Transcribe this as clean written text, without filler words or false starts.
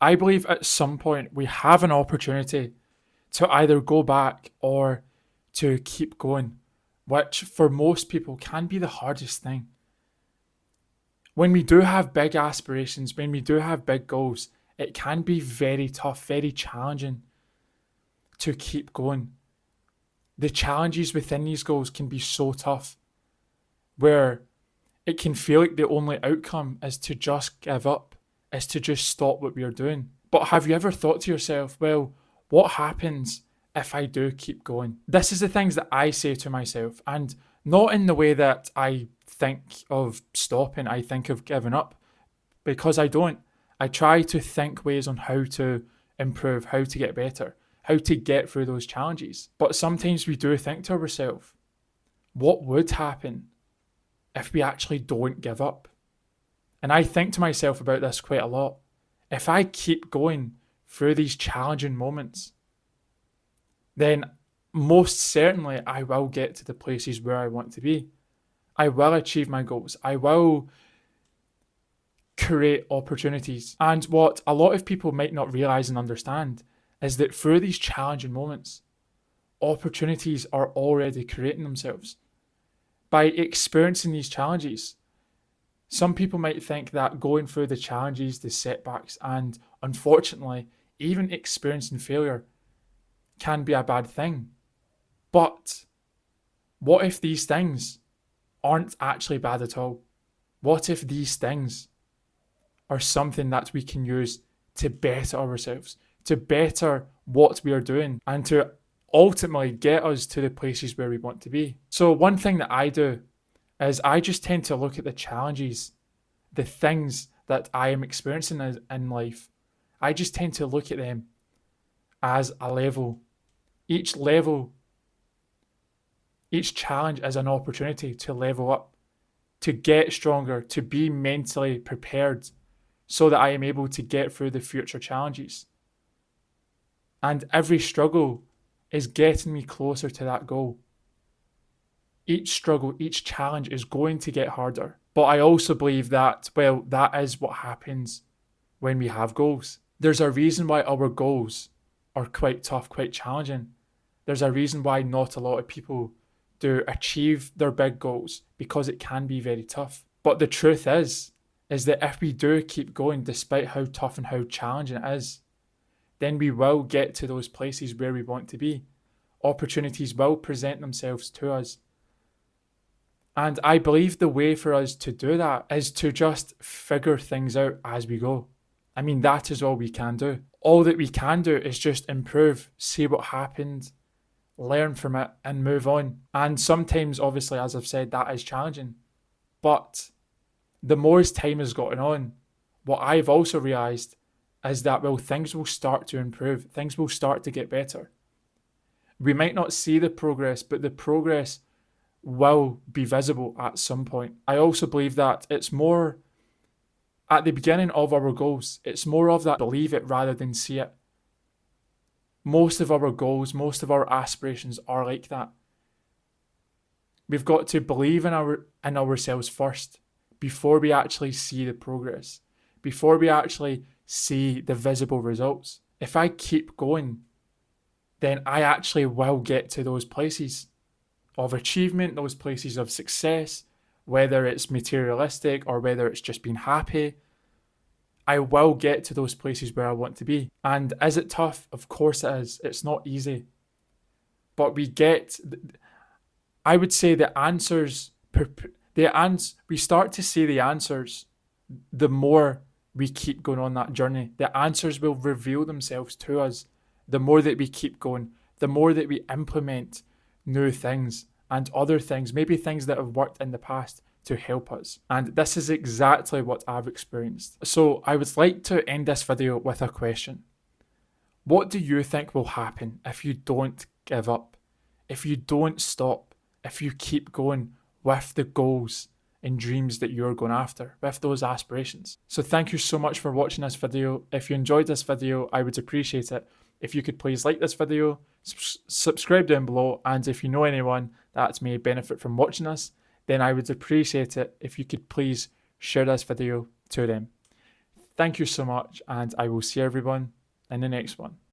I believe at some point we have an opportunity to either go back or to keep going, which for most people can be the hardest thing. When we do have big aspirations, when we do have big goals, it can be very tough, very challenging to keep going. The challenges within these goals can be so tough, where it can feel like the only outcome is to just give up, is to just stop what we are doing. But have you ever thought to yourself, well, what happens if I do keep going? This is the things that I say to myself, and not in the way that I think of stopping, I think of giving up, because I don't. I try to think ways on how to improve, how to get better, how to get through those challenges. But sometimes we do think to ourselves, what would happen if we actually don't give up? And I think to myself about this quite a lot. If I keep going through these challenging moments, then most certainly I will get to the places where I want to be. I will achieve my goals. I will create opportunities. And what a lot of people might not realize and understand is that through these challenging moments, opportunities are already creating themselves. By experiencing these challenges, some people might think that going through the challenges, the setbacks, and unfortunately, even experiencing failure can be a bad thing. But what if these things aren't actually bad at all? What if these things are something that we can use to better ourselves, to better what we are doing, and to ultimately get us to the places where we want to be? So one thing that I do is I just tend to look at the challenges, the things that I am experiencing in life. I just tend to look at them as a level. Each level, each challenge is an opportunity to level up, to get stronger, to be mentally prepared so that I am able to get through the future challenges. And every struggle is getting me closer to that goal. Each struggle, each challenge is going to get harder. But I also believe that, well, that is what happens when we have goals. There's a reason why our goals are quite tough, quite challenging. There's a reason why not a lot of people do achieve their big goals, because it can be very tough. But the truth is that if we do keep going, despite how tough and how challenging it is, then we will get to those places where we want to be. Opportunities will present themselves to us. And I believe the way for us to do that is to just figure things out as we go. I mean, that is all we can do. All that we can do is just improve, see what happened, learn from it, and move on. And sometimes, obviously, as I've said, that is challenging. But the more as time has gotten on, what I've also realised is that, well, things will start to improve. Things will start to get better. We might not see the progress, but the progress will be visible at some point. I also believe that it's more at the beginning of our goals. It's more of that believe it rather than see it. Most of our goals, most of our aspirations are like that. We've got to believe in ourselves first before we actually see the progress, before we actually see the visible results. If I keep going, then I actually will get to those places of achievement, those places of success, whether it's materialistic or whether it's just being happy. I will get to those places where I want to be. And is it tough? Of course it is. It's not easy. But I would say we start to see the answers the more we keep going on that journey. The answers will reveal themselves to us the more that we keep going, the more that we implement new things and other things, maybe things that have worked in the past to help us. And this is exactly what I've experienced. So I would like to end this video with a question. What do you think will happen if you don't give up, if you don't stop, if you keep going with the goals and dreams that you're going after, with those aspirations? So thank you so much for watching this video. If you enjoyed this video, I would appreciate it if you could please like this video, subscribe down below, and if you know anyone that may benefit from watching this, then I would appreciate it if you could please share this video to them. Thank you so much, and I will see everyone in the next one.